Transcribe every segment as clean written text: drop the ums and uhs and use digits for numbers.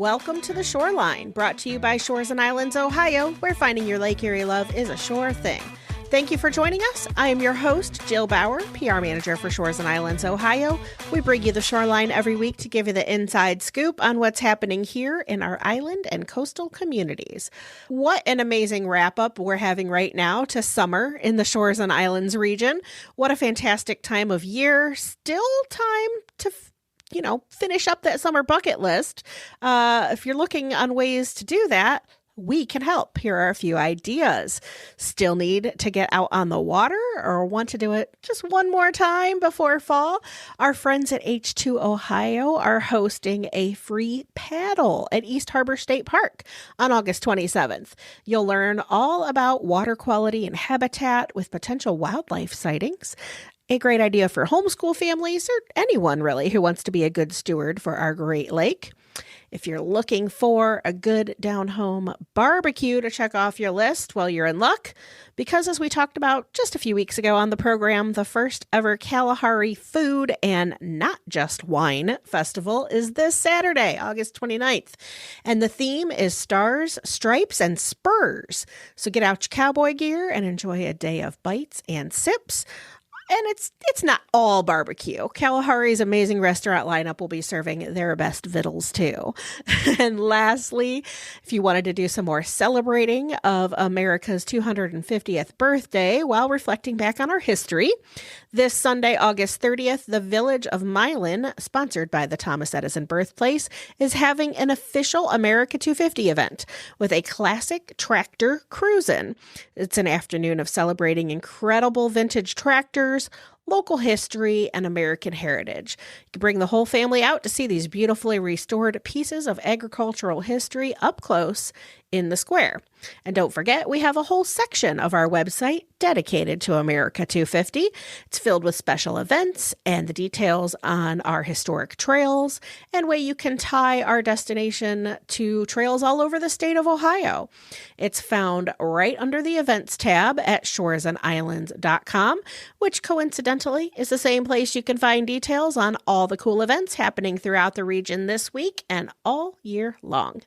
welcome to The Shoreline, brought to you by Shores and Islands, Ohio, where finding your Lake Erie love is a sure thing. Thank you for joining us. I am your host, Jill Bauer, PR Manager for Shores and Islands, Ohio. We bring you The Shoreline every week to give you the inside scoop on what's happening here in our island and coastal communities. What an amazing wrap-up we're having right now to summer in the Shores and Islands region. What a fantastic time of year. Still time to finish up that summer bucket list. If you're looking on ways to do that, we can help. Here are a few ideas. Still need to get out on the water or want to do it just one more time before fall? Our friends at H2 Ohio are hosting a free paddle at East Harbor State Park on August 27th. You'll learn all about water quality and habitat with potential wildlife sightings. A great idea for homeschool families or anyone really who wants to be a good steward for our Great Lake. If you're looking for a good down-home barbecue to check off your list, well, you're in luck, because as we talked about just a few weeks ago on the program, the first ever Kalahari Food and Not Just Wine Festival is this Saturday, August 29th. And the theme is Stars, Stripes, and Spurs. So get out your cowboy gear and enjoy a day of bites and sips. And it's not all barbecue. Kalahari's amazing restaurant lineup will be serving their best victuals too. And lastly, if you wanted to do some more celebrating of America's 250th birthday while reflecting back on our history, this Sunday, August 30th, the Village of Milan, sponsored by the Thomas Edison Birthplace, is having an official America 250 event with a classic tractor cruisin'. It's an afternoon of celebrating incredible vintage tractors, local history, and American heritage. You can bring the whole family out to see these beautifully restored pieces of agricultural history up close in the square. And don't forget, we have a whole section of our website dedicated to America 250. It's filled with special events and the details on our historic trails and way you can tie our destination to trails all over the state of Ohio. It's found right under the events tab at shoresandislands.com, which coincidentally is the same place you can find details on all the cool events happening throughout the region this week and all year long.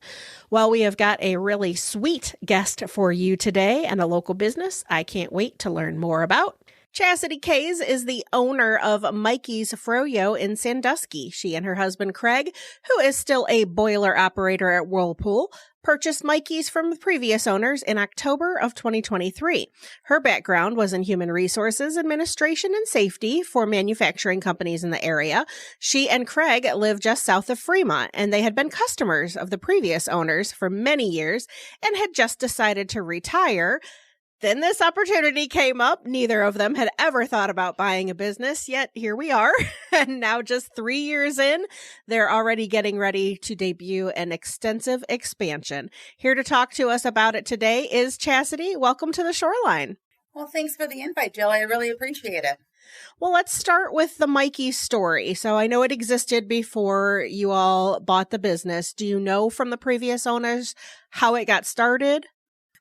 Well, we have got a really sweet guest for you today and a local business I can't wait to learn more about. Chastity Kays is the owner of Mikey's Fro-Yo in Sandusky. She and her husband Craig, who is still a boiler operator at Whirlpool, purchased Mikey's from the previous owners in October of 2023. Her background was in human resources, administration, and safety for manufacturing companies in the area. She and Craig live just south of Fremont, and they had been customers of the previous owners for many years and had just decided to retire. Then this opportunity came up. Neither of them had ever thought about buying a business, yet here we are. And now just 3 years in, they're already getting ready to debut an extensive expansion. Here to talk to us about it today is Chastity. Welcome to the Shoreline. Well, thanks for the invite, Jill. I really appreciate it. Well, let's start with the Mikey story. So I know it existed before you all bought the business. Do you know from the previous owners how it got started?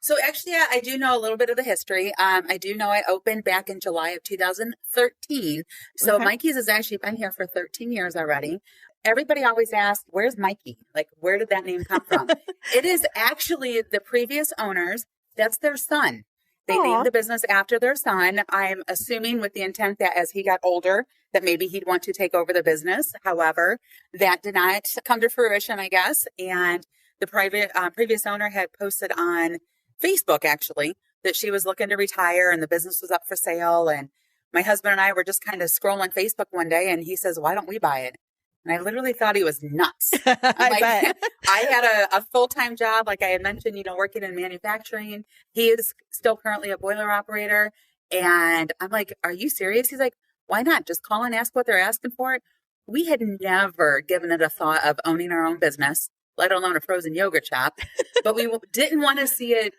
So actually, I do know a little bit of the history. I do know I opened back in July of 2013. So Okay. Mikey's has actually been here for 13 years already. Everybody always asks, where's Mikey? Like, where did that name come from? It is actually the previous owners. That's their son. They Aw. named the business after their son. I'm assuming with the intent that as he got older, that maybe he'd want to take over the business. However, that did not come to fruition, I guess. And the previous owner had posted on Facebook, actually, that she was looking to retire and the business was up for sale. And my husband and I were just kind of scrolling Facebook one day and he says, why don't we buy it? And I literally thought he was nuts. I bet. I had a full-time job, like I had mentioned, working in manufacturing. He is still currently a boiler operator. And I'm like, are you serious? He's like, why not? Just call and ask what they're asking for it. We had never given it a thought of owning our own business, let alone a frozen yogurt shop. But we didn't want to see it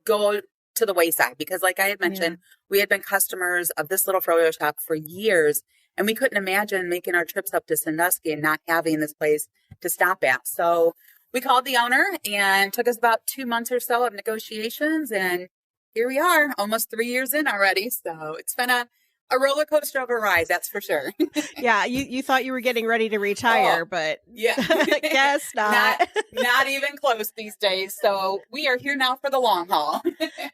go to the wayside because, like I had mentioned, we had been customers of this little Fro-Yo shop for years. And we couldn't imagine making our trips up to Sandusky and not having this place to stop at. So we called the owner and took us about 2 months or so of negotiations. And here we are, almost 3 years in already. So it's been a A roller coaster of a ride, that's for sure. Yeah, you thought you were getting ready to retire, but yeah, guess not. Not even close these days. So we are here now for the long haul.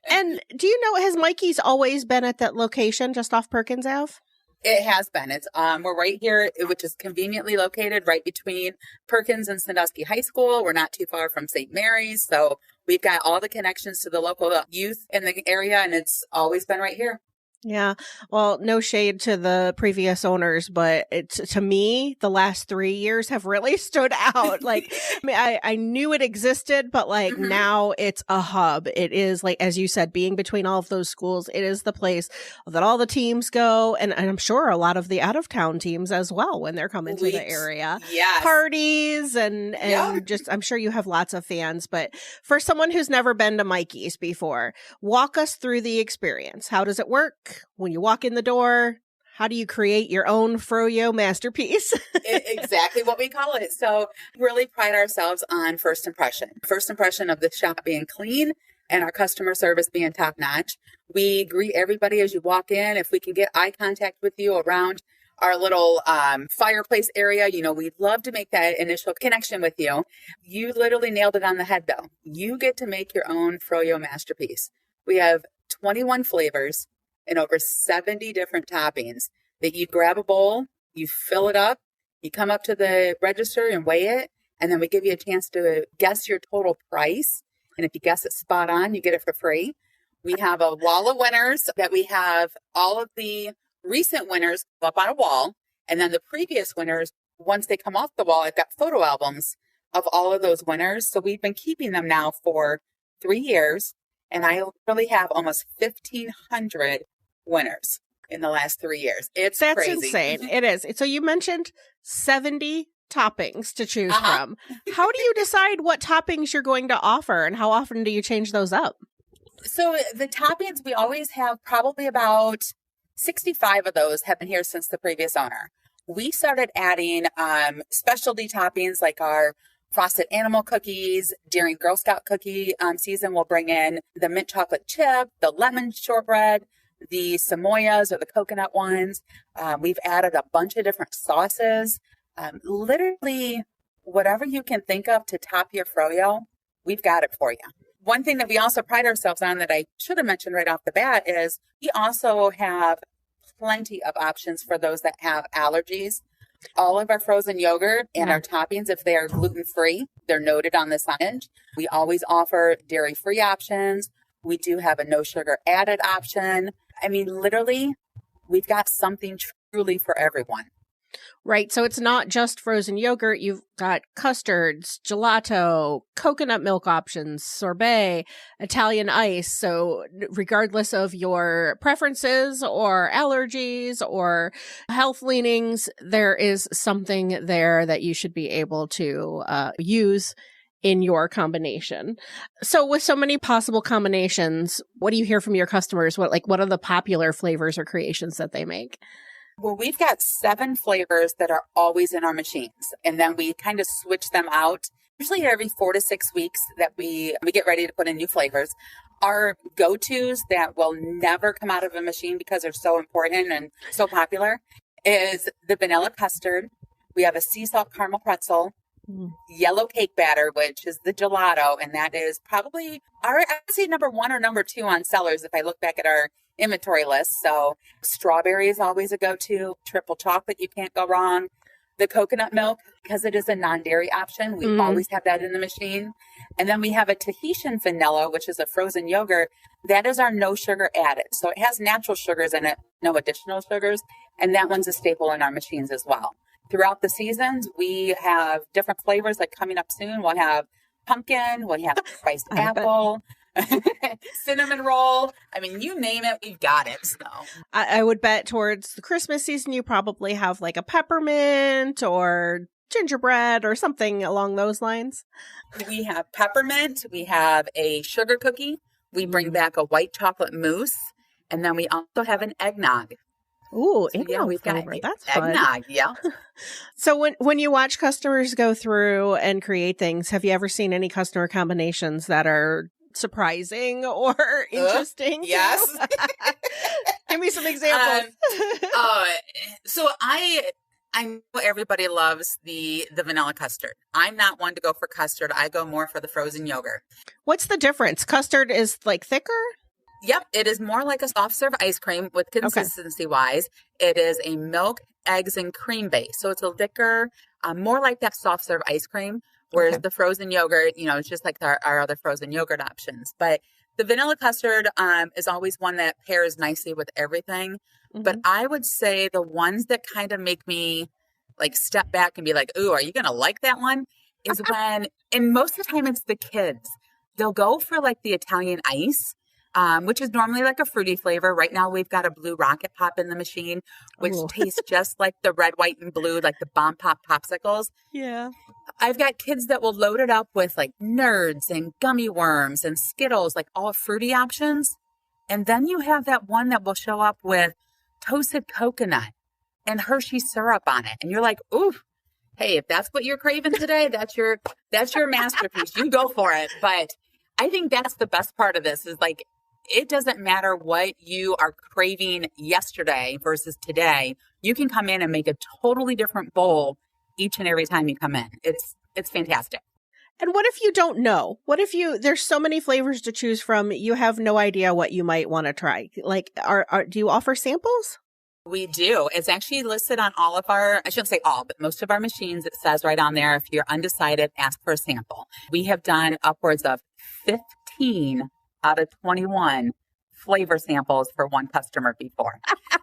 And do you know, has Mikey's always been at that location just off Perkins Ave? It has been. It's we're right here, which is conveniently located right between Perkins and Sandusky High School. We're not too far from St. Mary's, so we've got all the connections to the local youth in the area, and it's always been right here. Yeah. Well, no shade to the previous owners, but to me, the last 3 years have really stood out. Like, I mean, I knew it existed, but like now it's a hub. It is like, as you said, being between all of those schools, it is the place that all the teams go. And I'm sure a lot of the out of town teams as well, when they're coming to the area, yes. Parties and just, I'm sure you have lots of fans, but for someone who's never been to Mikey's before, walk us through the experience. How does it work? When you walk in the door, how do you create your own Fro-Yo masterpiece? Exactly what we call it. So really pride ourselves on first impression. First impression of the shop being clean and our customer service being top notch. We greet everybody as you walk in. If we can get eye contact with you around our little fireplace area, you know, we'd love to make that initial connection with you. You literally nailed it on the head though. You get to make your own Fro-Yo masterpiece. We have 21 flavors and over 70 different toppings that you grab a bowl, you fill it up, you come up to the register and weigh it, and then we give you a chance to guess your total price. And if you guess it spot on, you get it for free. We have a wall of winners that we have all of the recent winners up on a wall. And then the previous winners, once they come off the wall, I've got photo albums of all of those winners. So we've been keeping them now for 3 years. And I really have almost 1,500 winners in the last 3 years. That's crazy. Insane. It is. So you mentioned 70 toppings to choose from. How do you decide what toppings you're going to offer, and how often do you change those up? So the toppings, we always have probably about 65 of those have been here since the previous owner. We started adding specialty toppings like our frosted animal cookies. During Girl Scout cookie season, we'll bring in the mint chocolate chip, the lemon shortbread, the Samoyas or the coconut ones. We've added a bunch of different sauces. Literally, whatever you can think of to top your Fro-Yo, we've got it for you. One thing that we also pride ourselves on that I should have mentioned right off the bat is we also have plenty of options for those that have allergies. All of our frozen yogurt and our toppings, if they are gluten-free, they're noted on the signage. We always offer dairy-free options. We do have a no sugar added option. I mean, literally, we've got something truly for everyone. Right. So it's not just frozen yogurt. You've got custards, gelato, coconut milk options, sorbet, Italian ice. So regardless of your preferences or allergies or health leanings, there is something there that you should be able to use in your combination. So with so many possible combinations, what do you hear from your customers? What are the popular flavors or creations that they make? Well, we've got 7 flavors that are always in our machines, and then we kind of switch them out. Usually every 4 to 6 weeks that we get ready to put in new flavors. Our go-tos that will never come out of a machine because they're so important and so popular is the vanilla custard. We have a sea salt caramel pretzel, yellow cake batter, which is the gelato, and that is probably I would say number 1 or number 2 on sellers if I look back at our inventory list. So strawberry is always a go-to. Triple chocolate, you can't go wrong. The coconut milk, because it is a non-dairy option, we always have that in the machine. And then we have a Tahitian vanilla, which is a frozen yogurt. That is our no sugar added. So it has natural sugars in it, no additional sugars. And that one's a staple in our machines as well. Throughout the seasons, we have different flavors. Like coming up soon, we'll have pumpkin, we'll have spiced apple, cinnamon roll. I mean, you name it, we've got it. So I would bet towards the Christmas season, you probably have like a peppermint or gingerbread or something along those lines. We have peppermint. We have a sugar cookie. We bring back a white chocolate mousse. And then we also have an eggnog. Ooh, so, eggnog we've flavor. got That's fun. Eggnog, yeah. So when you watch customers go through and create things, have you ever seen any customer combinations that are surprising or interesting? Yes. Give me some examples. So I know everybody loves the vanilla custard. I'm not one to go for custard. I go more for the frozen yogurt. What's the difference? Custard is like thicker? Yep. It is more like a soft serve ice cream with consistency wise. It is a milk, eggs, and cream base. So it's a thicker, more like that soft serve ice cream. Whereas the frozen yogurt, it's just like our other frozen yogurt options. But the vanilla custard is always one that pairs nicely with everything. Mm-hmm. But I would say the ones that kind of make me like step back and be like, ooh, are you going to like that one? Is when, and most of the time it's the kids. They'll go for like the Italian ice, which is normally like a fruity flavor. Right now we've got a blue rocket pop in the machine, which tastes just like the red, white, and blue, like the Bomb Pop popsicles. Yeah. I've got kids that will load it up with like Nerds and gummy worms and Skittles, like all fruity options. And then you have that one that will show up with toasted coconut and Hershey syrup on it. And you're like, ooh, hey, if that's what you're craving today, that's your masterpiece. You go for it. But I think that's the best part of this is like, it doesn't matter what you are craving yesterday versus today. You can come in and make a totally different bowl each and every time you come in. It's fantastic. And what if you don't know? What if there's so many flavors to choose from, you have no idea what you might want to try? Like, do you offer samples? We do. It's actually listed on all of our, I shouldn't say all, but most of our machines. It says right on there, if you're undecided, ask for a sample. We have done upwards of 15 out of 21 flavor samples for one customer before.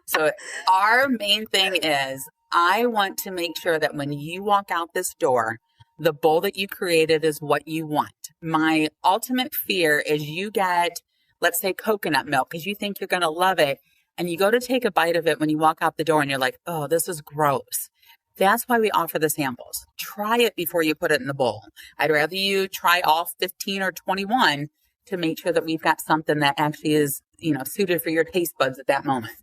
So our main thing is I want to make sure that when you walk out this door, the bowl that you created is what you want. My ultimate fear is you get, let's say, coconut milk because you think you're going to love it. And you go to take a bite of it when you walk out the door and you're like, oh, this is gross. That's why we offer the samples. Try it before you put it in the bowl. I'd rather you try all 15 or 21 to make sure that we've got something that actually is, suited for your taste buds at that moment.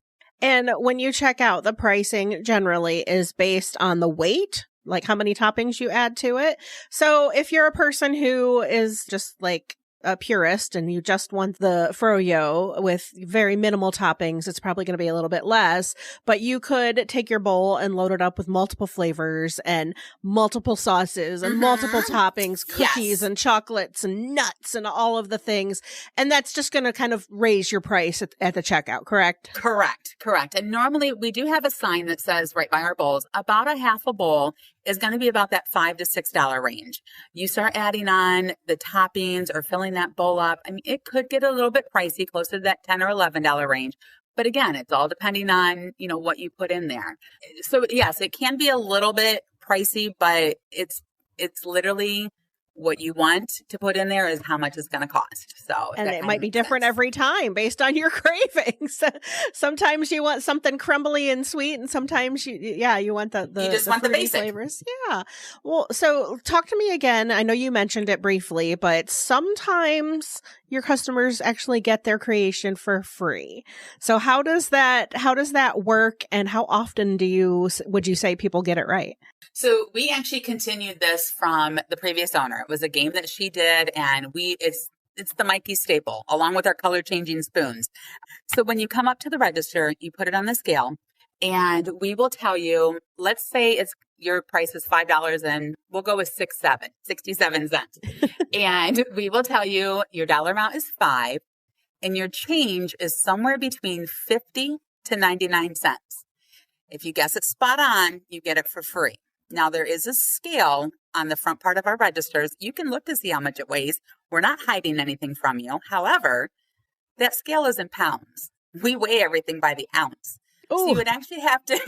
And when you check out, the pricing generally is based on the weight, like how many toppings you add to it. So if you're a person who is just like a purist and you just want the Fro-Yo with very minimal toppings, it's probably going to be a little bit less, but you could take your bowl and load it up with multiple flavors and multiple sauces and multiple toppings, cookies and chocolates and nuts and all of the things. And that's just going to kind of raise your price at the checkout, correct? Correct. And normally we do have a sign that says right by our bowls, about a half a bowl is going to be about that $5 to $6 range. You start adding on the toppings or filling that bowl up. I mean, it could get a little bit pricey, closer to that $10 or $11 range. But again, it's all depending on, what you put in there. So yes, it can be a little bit pricey, but it's literally what you want to put in there is how much it's going to cost. So, and it might be different every time based on your cravings. Sometimes you want something crumbly and sweet, and sometimes you want the you just want the basic flavors. Yeah. Well, so talk to me again. I know you mentioned it briefly, but sometimes your customers actually get their creation for free. So how does that work, and how often would you say people get it right? So we actually continued this from the previous owner. It was a game that she did, and it's the Mikey staple, along with our color changing spoons. So when you come up to the register, you put it on the scale, and we will tell you, let's say your price is $5 and we'll go with 67 cents. And we will tell you your dollar amount is $5 and your change is somewhere between 50 to 99 cents. If you guess it spot on, you get it for free. Now, there is a scale on the front part of our registers. You can look to see how much it weighs. We're not hiding anything from you. However, that scale is in pounds. We weigh everything by the ounce. Ooh. So you would actually have to,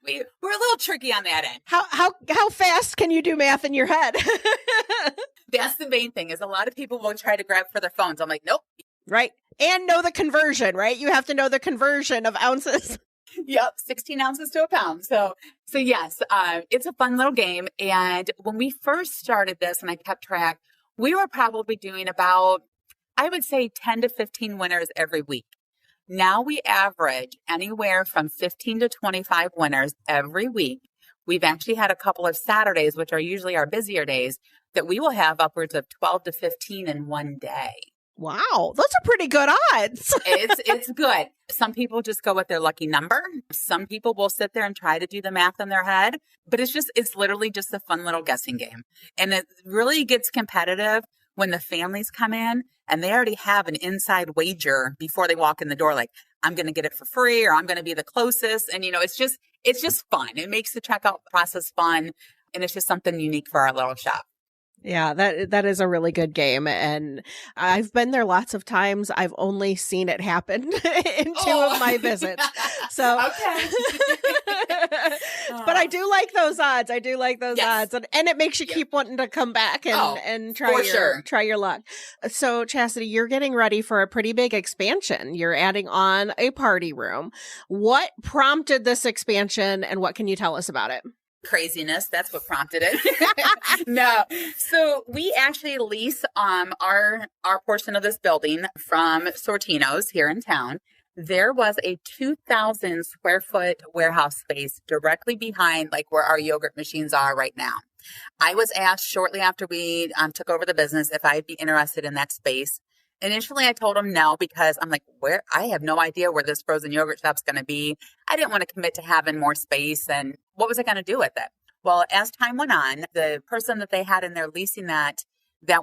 we're a little tricky on that end. How fast can you do math in your head? That's the main thing, is a lot of people will try to grab for their phones. I'm like, nope. Right. And know the conversion, right? You have to know the conversion of ounces. Yep, 16 ounces to a pound. So yes, it's a fun little game. And when we first started this and I kept track, we were probably doing about, I would say 10 to 15 winners every week. Now we average anywhere from 15 to 25 winners every week. We've actually had a couple of Saturdays, which are usually our busier days, that we will have upwards of 12 to 15 in one day. Wow, those are pretty good odds. It's good. Some people just go with their lucky number. Some people will sit there and try to do the math in their head, but it's literally just a fun little guessing game. And it really gets competitive when the families come in and they already have an inside wager before they walk in the door, like, I'm going to get it for free, or I'm going to be the closest. And, it's just fun. It makes the checkout process fun. And it's just something unique for our little shop. Yeah, that is a really good game. And I've been there lots of times. I've only seen it happen in two of my visits. So, okay. But I do like those odds. I do like those odds. And it makes you keep wanting to come back and try your luck. So, Chastity, you're getting ready for a pretty big expansion. You're adding on a party room. What prompted this expansion, and what can you tell us about it? Craziness. That's what prompted it. No. So we actually lease our portion of this building from Sortino's here in town. There was a 2,000 square foot warehouse space directly behind like where our yogurt machines are right now. I was asked shortly after we took over the business if I'd be interested in that space. Initially, I told him no, because I'm like, I have no idea where this frozen yogurt shop's going to be. I didn't want to commit to having more space. And what was I going to do with it? Well, as time went on, the person that they had in there leasing that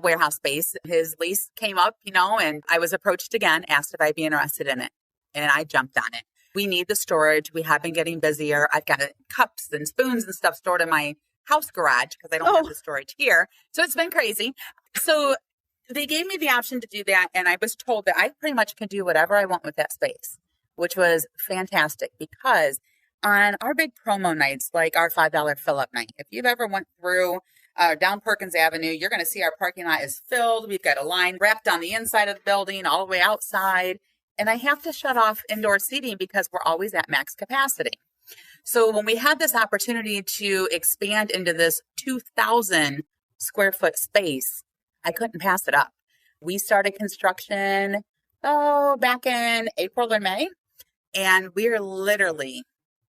warehouse space, his lease came up, and I was approached again, asked if I'd be interested in it. And I jumped on it. We need the storage. We have been getting busier. I've got cups and spoons and stuff stored in my house garage because I don't have the storage here. So it's been crazy. So they gave me the option to do that, and I was told that I pretty much can do whatever I want with that space, which was fantastic because on our big promo nights, like our $5 fill-up night, if you've ever went through down Perkins Avenue, you're going to see our parking lot is filled. We've got a line wrapped on the inside of the building all the way outside, and I have to shut off indoor seating because we're always at max capacity. So when we had this opportunity to expand into this 2,000 square foot space, I couldn't pass it up. We started construction, back in April or May. And we're literally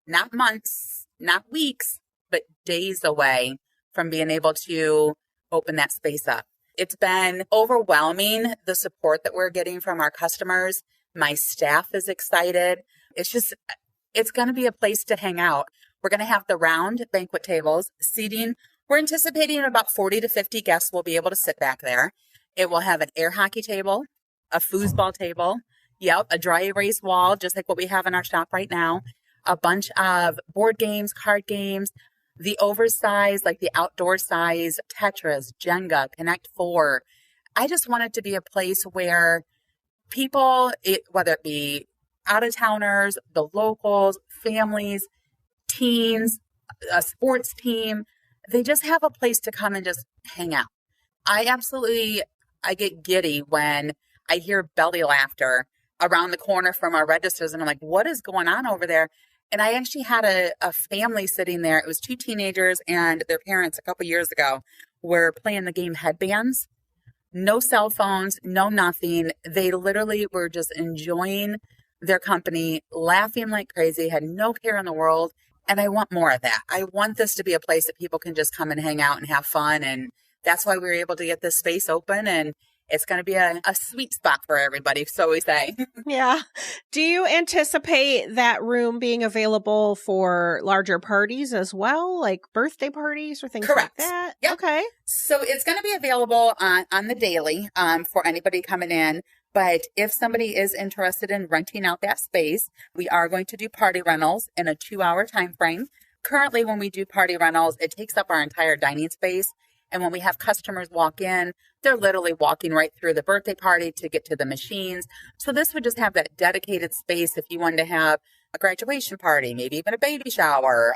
not months, not weeks, but days away from being able to open that space up. It's been overwhelming, the support that we're getting from our customers. My staff is excited. It's going to be a place to hang out. We're going to have the round banquet tables, seating. We're anticipating about 40 to 50 guests will be able to sit back there. It will have an air hockey table, a foosball table, a dry erase wall, just like what we have in our shop right now, a bunch of board games, card games, the oversized, like the outdoor size Tetris, Jenga, Connect 4. I just want it to be a place where people, whether it be out-of-towners, the locals, families, teens, a sports team, they just have a place to come and just hang out. I get giddy when I hear belly laughter around the corner from our registers. And I'm like, what is going on over there? And I actually had a family sitting there. It was 2 teenagers and their parents a couple years ago were playing the game Headbands. No cell phones, no nothing. They literally were just enjoying their company, laughing like crazy, had no care in the world. And I want more of that. I want this to be a place that people can just come and hang out and have fun. And that's why we were able to get this space open. And it's going to be a sweet spot for everybody, so we say. Yeah. Do you anticipate that room being available for larger parties as well, like birthday parties or things Correct. Like that? Yep. Okay. So it's going to be available on the daily for anybody coming in. But if somebody is interested in renting out that space, we are going to do party rentals in a 2-hour time frame. Currently, when we do party rentals, it takes up our entire dining space. And when we have customers walk in, they're literally walking right through the birthday party to get to the machines. So this would just have that dedicated space if you wanted to have a graduation party, maybe even a baby shower,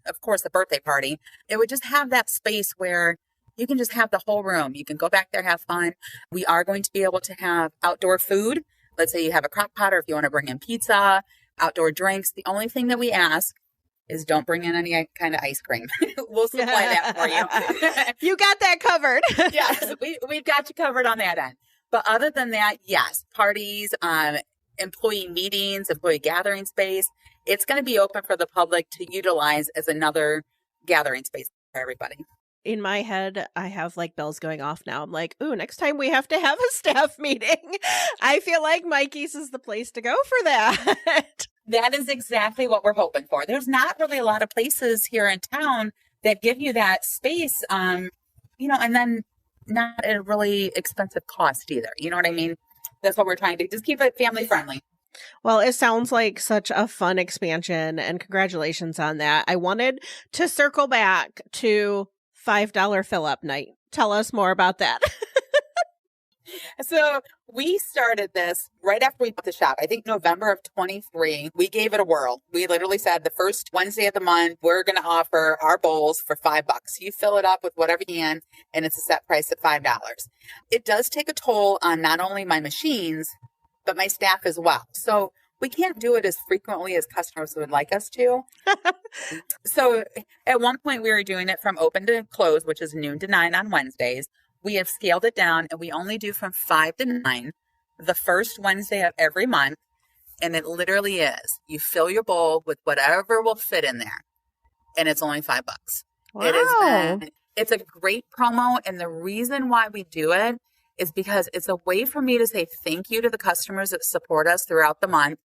of course, a birthday party. It would just have that space where you can just have the whole room. You can go back there, have fun. We are going to be able to have outdoor food. Let's say you have a crock pot, or if you want to bring in pizza, outdoor drinks. The only thing that we ask is don't bring in any kind of ice cream. We'll supply that for you. You got that covered. Yes, we've got you covered on that end. But other than that, yes, parties, employee meetings, employee gathering space, it's going to be open for the public to utilize as another gathering space for everybody. in my head, I have like bells going off now. I'm like, ooh, next time we have to have a staff meeting. I feel like Mikey's is the place to go for that. That is exactly what we're hoping for. There's not really a lot of places here in town that give you that space, and then not at a really expensive cost either. You know what I mean? That's what we're trying to just keep it family friendly. Well, it sounds like such a fun expansion, and congratulations on that. I wanted to circle back to $5 fill-up night. Tell us more about that. So we started this right after we bought the shop. I think November of 23, we gave it a whirl. We literally said the first Wednesday of the month, we're going to offer our bowls for $5. You fill it up with whatever you can, and it's a set price at $5. It does take a toll on not only my machines, but my staff as well. So we can't do it as frequently as customers would like us to. So at one point we were doing it from open to close, which is noon to 9 on Wednesdays. We have scaled it down and we only do from 5 to 9 the first Wednesday of every month. And it literally is, you fill your bowl with whatever will fit in there. And it's only $5. Wow. It's a great promo. And the reason why we do it is because it's a way for me to say thank you to the customers that support us throughout the month.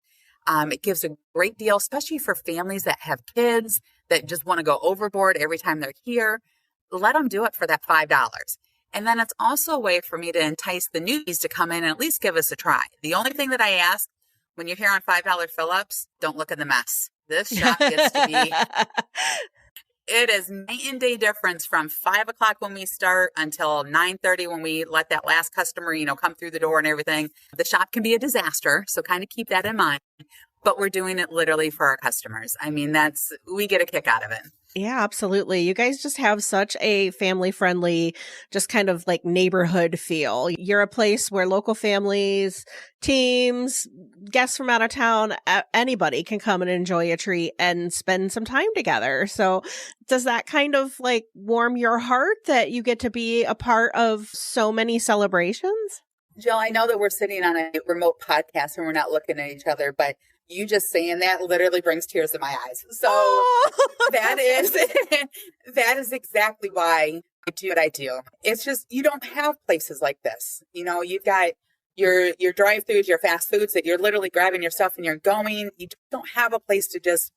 It gives a great deal, especially for families that have kids that just want to go overboard every time they're here. Let them do it for that $5. And then it's also a way for me to entice the newbies to come in and at least give us a try. The only thing that I ask when you're here on $5 fill-ups, don't look at the mess. This shop gets to be... It is night and day difference from 5 o'clock when we start until 9:30 when we let that last customer, come through the door and everything. The shop can be a disaster, so kind of keep that in mind. But we're doing it literally for our customers. I mean, we get a kick out of it. Yeah, absolutely. You guys just have such a family-friendly, just kind of like neighborhood feel. You're a place where local families, teams, guests from out of town, anybody can come and enjoy a treat and spend some time together. So does that kind of like warm your heart that you get to be a part of so many celebrations? Jill, I know that we're sitting on a remote podcast and we're not looking at each other, but you just saying that literally brings tears to my eyes. So that is exactly why I do what I do. It's just, you don't have places like this. You've got your drive-thrus, your fast foods that you're literally grabbing your stuff and you're going. You don't have a place to just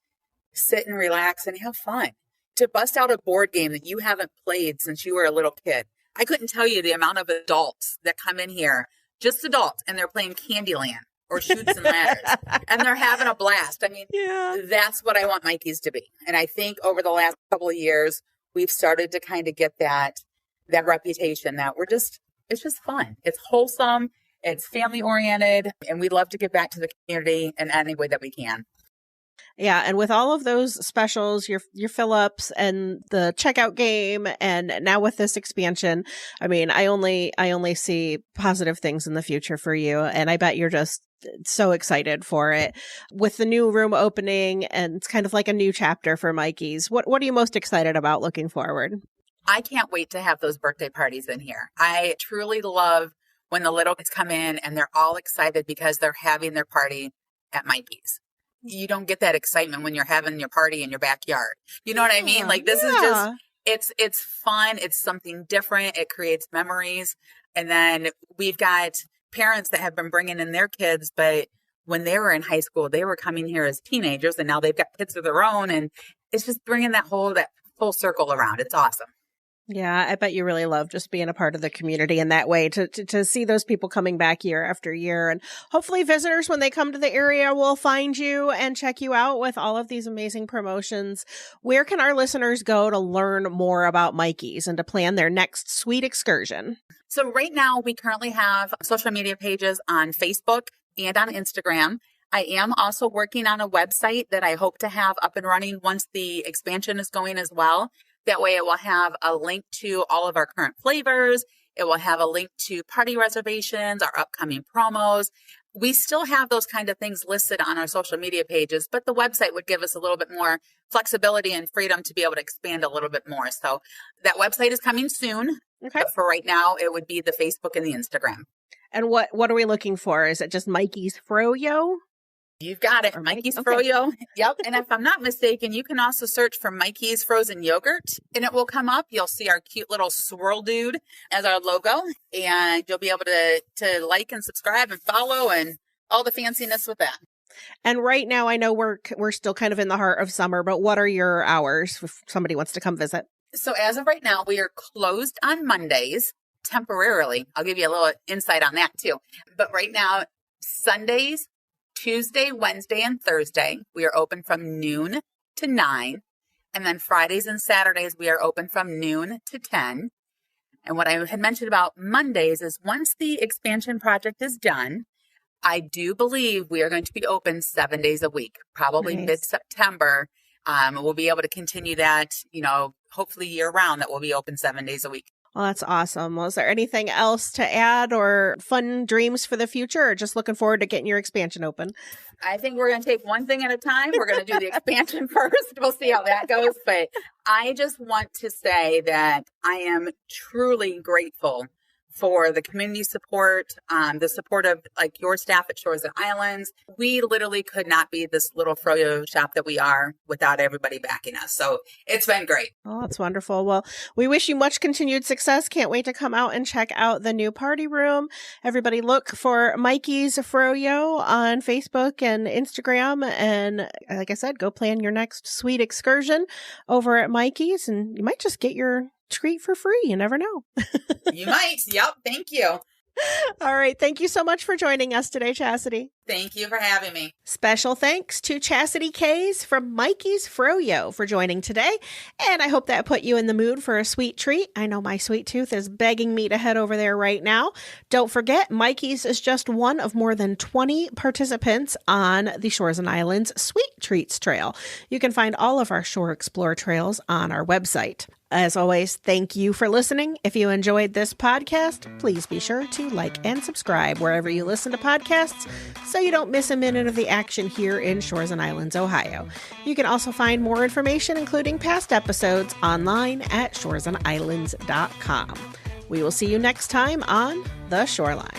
sit and relax and have fun. To bust out a board game that you haven't played since you were a little kid. I couldn't tell you the amount of adults that come in here, just adults, and they're playing Candyland or Chutes and Ladders, and they're having a blast. I mean, That's what I want Mikey's to be. And I think over the last couple of years, we've started to kind of get that reputation that it's just fun. It's wholesome, it's family oriented, and we love to give back to the community in any way that we can. Yeah, and with all of those specials, your fill-ups and the checkout game, and now with this expansion, I mean, I only see positive things in the future for you, and I bet you're just so excited for it. With the new room opening, and it's kind of like a new chapter for Mikey's. What are you most excited about looking forward? I can't wait to have those birthday parties in here. I truly love when the little kids come in and they're all excited because they're having their party at Mikey's. You don't get that excitement when you're having your party in your backyard. You know what I mean? Like this is just, it's fun. It's something different. It creates memories. And then we've got parents that have been bringing in their kids, but when they were in high school, they were coming here as teenagers and now they've got kids of their own. And it's just bringing that full circle around. It's awesome. Yeah, I bet you really love just being a part of the community in that way to see those people coming back year after year. And hopefully visitors, when they come to the area, will find you and check you out with all of these amazing promotions. Where can our listeners go to learn more about Mikey's and to plan their next sweet excursion? So right now, we currently have social media pages on Facebook and on Instagram. I am also working on a website that I hope to have up and running once the expansion is going as well. That way it will have a link to all of our current flavors. It will have a link to party reservations, our upcoming promos. We still have those kind of things listed on our social media pages, but the website would give us a little bit more flexibility and freedom to be able to expand a little bit more. So that website is coming soon. Okay. But for right now, it would be the Facebook and the Instagram. And what are we looking for? Is it just Mikey's Fro-Yo? You've got it. Or Mikey's okay. Fro-Yo. Yep. And if I'm not mistaken, you can also search for Mikey's Frozen Yogurt and it will come up. You'll see our cute little swirl dude as our logo, and you'll be able to like and subscribe and follow and all the fanciness with that. And right now, I know we're still kind of in the heart of summer, but what are your hours if somebody wants to come visit? So as of right now, we are closed on Mondays temporarily. I'll give you a little insight on that too. But right now, Sundays, Tuesday, Wednesday, and Thursday, we are open from noon to 9. And then Fridays and Saturdays, we are open from noon to 10. And what I had mentioned about Mondays is once the expansion project is done, I do believe we are going to be open 7 days a week, probably mid-September. We'll be able to continue that, hopefully year round, that we'll be open 7 days a week. Well, that's awesome. Was there anything else to add or fun dreams for the future, or just looking forward to getting your expansion open? I think we're going to take one thing at a time. We're going to do the expansion first. We'll see how that goes. But I just want to say that I am truly grateful for the community support, the support of like your staff at Shores and Islands. We literally could not be this little Fro-Yo shop that we are without everybody backing us. So it's been great. Oh, that's wonderful. Well, we wish you much continued success. Can't wait to come out and check out the new party room. Everybody look for Mikey's Fro-Yo on Facebook and Instagram. And like I said, go plan your next sweet excursion over at Mikey's, and you might just get your treat for free. You never know. You might. Yep. Thank you. All right. Thank you so much for joining us today, Chastity. Thank you for having me. Special thanks to Chastity Kays from Mikey's Fro-Yo for joining today. And I hope that put you in the mood for a sweet treat. I know my sweet tooth is begging me to head over there right now. Don't forget, Mikey's is just one of more than 20 participants on the Shores and Islands Sweet Treats Trail. You can find all of our Shore Explore trails on our website. As always, thank you for listening. If you enjoyed this podcast, please be sure to like and subscribe wherever you listen to podcasts so you don't miss a minute of the action here in Shores and Islands, Ohio. You can also find more information, including past episodes, online at shoresandislands.com. We will see you next time on The Shoreline.